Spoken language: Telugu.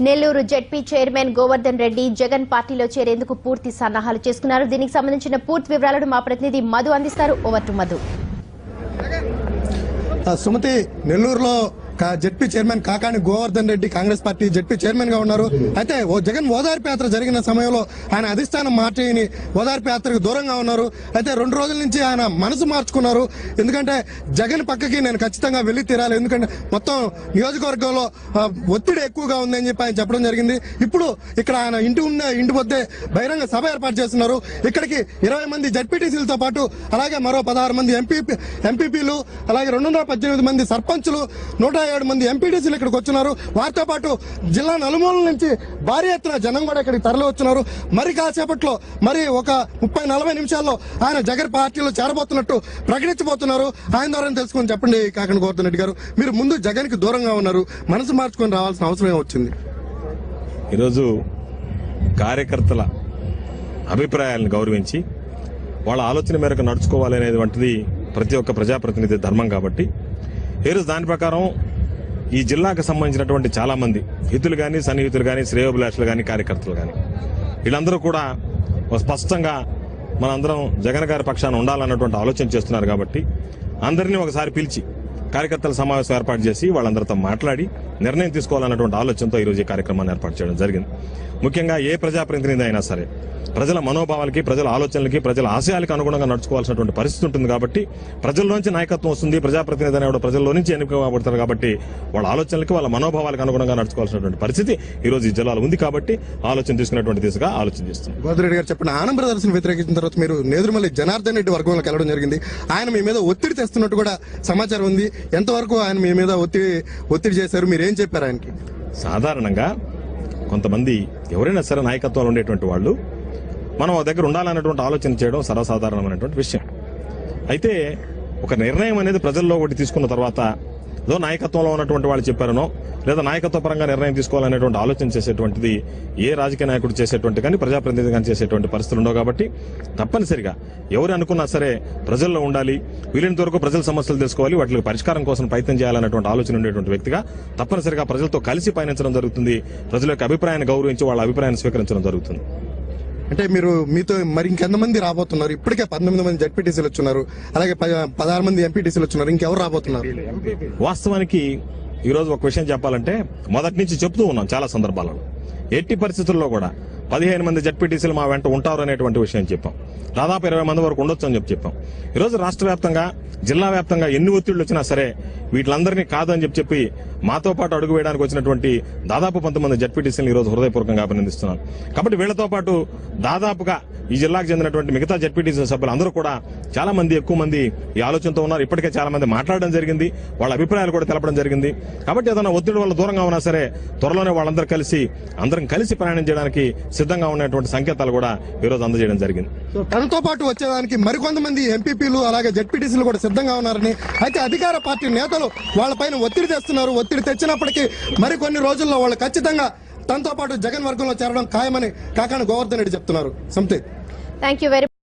నెల్లూరు జెడ్పీ చైర్మన్ గోవర్ధన్ రెడ్డి జగన్ పార్టీలో చేరేందుకు పూర్తి సన్నాహాలు చేసుకున్నారు. దీనికి సంబంధించిన పూర్తి వివరాలను మా ప్రతినిధి మధు అందిస్తారు. Over to Madhu. సుమతి, నెల్లూరులో ZP chairman Kakani Govardhan Reddy Congress party ZP chairman గా ఉన్నారు. అయితే జగన్ ఓదార్పు యాత్ర జరిగిన సమయంలో ఆయన అధిష్టానం మాటని ఓదార్పు యాత్రకు దూరంగా ఉన్నారు. అయితే 2 రోజుల నుంచి ఆయన మనసు మార్చుకున్నారు. ఎందుకంటే జగన్ పక్కకి నేను ఖచ్చితంగా వెళ్లి తీరాలి, ఎందుకంటే మొత్తం నియోజకవర్గంలో ఒత్తిడి ఎక్కువగా ఉందని చెప్పి ఆయన చెప్పడం జరిగింది. ఇప్పుడు ఇక్కడ ఆయన ఇంటి వద్దే బహిరంగ సభ ఏర్పాటు చేస్తున్నారు. ఇక్కడికి 20 మంది జెడ్పీటీసీలతో పాటు అలాగే మరో 16 మంది ఎంపీపీలు అలాగే 218 మంది సర్పంచులు 107 మంది ఎంపీటీసీలు ఇక్కడికి వచ్చినారు. వారితో పాటు జిల్లా నలుమూలల నుంచి భారీ ఎత్తున జనం కూడా ఇక్కడికి తరలి వచ్చినారు. మరి కాసేపట్లో ఒక 30-40 నిమిషాల్లో ఆయన జగన్ పార్టీలో చేరబోతున్నట్టు ప్రకటించబోతున్నారు. ఆయన ద్వారా తెలుసుకొని చెప్పండి కాకాని గోవర్ధన్ రెడ్డి గారు, మీరు ముందు జగన్ కి దూరంగా ఉన్నారు, మనసు మార్చుకొని రావాల్సిన అవసరం వచ్చింది. ఈరోజు కార్యకర్తల అభిప్రాయాలను గౌరవించి వాళ్ళ ఆలోచన మేరకు నడుచుకోవాలనేటువంటిది ప్రతి ఒక్క ప్రజాప్రతినిధి ధర్మం. కాబట్టి ఈరోజు దాని ప్రకారం ఈ జిల్లాకు సంబంధించినటువంటి చాలా మంది హితులు కానీ, సన్నిహితులు కానీ, శ్రేయోభిలాషులు కానీ, కార్యకర్తలు కానీ వీళ్ళందరూ కూడా స్పష్టంగా మనందరం జగన్ గారి పక్షాన ఉండాలన్నటువంటి ఆలోచన చేస్తున్నారు. కాబట్టి అందరినీ ఒకసారి పిలిచి కార్యకర్తల సమావేశం ఏర్పాటు చేసి వాళ్ళందరితో మాట్లాడి నిర్ణయం తీసుకోవాలన్నటువంటి ఆలోచనతో ఈరోజు ఈ కార్యక్రమాన్ని ఏర్పాటు చేయడం జరిగింది. ముఖ్యంగా ఏ ప్రజాప్రతినిధి అయినా సరే ప్రజల మనోభావాలకి, ప్రజల ఆలోచనలకి, ప్రజల ఆశయాలకు అనుగుణంగా నడుచుకోవాల్సినటువంటి పరిస్థితి ఉంటుంది. కాబట్టి ప్రజల్లోంచి నాయకత్వం వస్తుంది. ప్రజాప్రతినిధి అనేవాడు ప్రజల్లో నుంచి ఎన్నుకోబడతారు. కాబట్టి వాళ్ళ ఆలోచనలకి, వాళ్ళ మనోభావాలకు అనుగుణంగా నడుచుకోవాల్సినటువంటి పరిస్థితి ఈ రోజు ఈ జిల్లాలో ఉంది. కాబట్టి ఆలోచన తీసుకున్నటువంటి దిశగా ఆలోచన చేస్తుంది. గోవర్ధన్ రెడ్డి గారు చెప్పిన ఆనం బ్రదర్స్ వ్యతిరేకించిన తర్వాత మీరు నేదురుమల్లి జనార్దన్ రెడ్డి వర్గంలోకి వెళ్ళడం జరిగింది. ఆయన మీ మీద ఒత్తిడి తెస్తున్నట్టు కూడా సమాచారం ఉంది. ఎంతవరకు ఆయన మీ మీద ఒత్తిడి చేశారు, మీరు ఏం చెప్పారు ఆయనకి? సాధారణంగా కొంతమంది ఎవరైనా సరే నాయకత్వంలో ఉండేటువంటి వాళ్ళు మనం దగ్గర ఉండాలన్నటువంటి ఆలోచన చేయడం సర్వసాధారణమైనటువంటి విషయం. అయితే ఒక నిర్ణయం అనేది ప్రజల్లో ఒకటి తీసుకున్న తర్వాత ఏదో నాయకత్వంలో ఉన్నటువంటి వాళ్ళు చెప్పారనో లేదా నాయకత్వ పరంగా నిర్ణయం తీసుకోవాలనేటువంటి ఆలోచన చేసేటువంటిది ఏ రాజకీయ నాయకుడు చేసేటువంటి కానీ, ప్రజాప్రతినిధి కానీ చేసేటువంటి పరిస్థితులు ఉండవు. కాబట్టి తప్పనిసరిగా ఎవరు అనుకున్నా సరే ప్రజల్లో ఉండాలి, వీలైనంత వరకు ప్రజల సమస్యలు తెలుసుకోవాలి, వాటికి పరిష్కారం కోసం ప్రయత్నం చేయాలన్నటువంటి ఆలోచన ఉండేటువంటి వ్యక్తిగా తప్పనిసరిగా ప్రజలతో కలిసి పయనించడం జరుగుతుంది. ప్రజల యొక్క అభిప్రాయాన్ని గౌరవించి వాళ్ళ అభిప్రాయాన్ని స్వీకరించడం జరుగుతుంది. అంటే మీతో మరి ఇంకెంతమంది రాబోతున్నారు? ఇప్పటికే 19 మంది జెడ్పీటీసీలు వచ్చున్నారు, అలాగే 16 మంది ఎంపీటీసీలు వచ్చున్నారు. ఇంకెవరు రాబోతున్నారు? వాస్తవానికి ఈరోజు ఒక విషయం చెప్పాలంటే మొదటి నుంచి చెప్తూ ఉన్నాం చాలా సందర్భాలలో, ఎట్టి పరిస్థితుల్లో కూడా 15 మంది జెడ్పీటీసీలు మా వెంట ఉంటారు అనేటువంటి విషయం చెప్పాం. దాదాపు 20 మంది వరకు ఉండొచ్చు అని చెప్పాం. ఈరోజు రాష్ట్ర వ్యాప్తంగా, జిల్లా వ్యాప్తంగా ఎన్ని ఒత్తిళ్లు వచ్చినా సరే వీటిలందరినీ కాదని చెప్పి మాతో పాటు అడుగు వేయడానికి వచ్చినటువంటి దాదాపు 19 మంది జెడ్పీటీసీలను ఈరోజు హృదయపూర్వకంగా అభినందిస్తున్నాను. కాబట్టి వీళ్లతో పాటు దాదాపుగా ఈ జిల్లాకు చెందినటువంటి మిగతా జెడ్పీటీసీ సభ్యులు అందరూ కూడా చాలా మంది, ఎక్కువ మంది ఈ ఆలోచనతో ఉన్నారు. ఇప్పటికే చాలా మంది మాట్లాడడం జరిగింది, వాళ్ళ అభిప్రాయాలు కూడా తెలపడం జరిగింది. కాబట్టి ఏదైనా ఒత్తిడి వల్ల దూరంగా ఉన్నా సరే త్వరలోనే వాళ్ళందరూ అందరం కలిసి ప్రయాణం చేయడానికి సిద్ధంగా ఉన్నటువంటి సంకేతాలు కూడా ఈ రోజు అందజేయడం జరిగింది. తనతో పాటు వచ్చేదానికి మరికొంతమంది ఎంపీపీలు అలాగే జెడ్పీటీసీలు కూడా సిద్ధంగా ఉన్నారని, అయితే అధికార పార్టీ నేతలు వాళ్ళపైన ఒత్తిడి తెస్తున్నారు. ఒత్తిడి తెచ్చినప్పటికీ మరికొన్ని రోజుల్లో వాళ్ళు ఖచ్చితంగా తనతో పాటు జగన్ వర్గంలో చేరడం ఖాయమని కాకాని గోవర్ధన్ రెడ్డి చెప్తున్నారు. సంథింగ్. Thank you very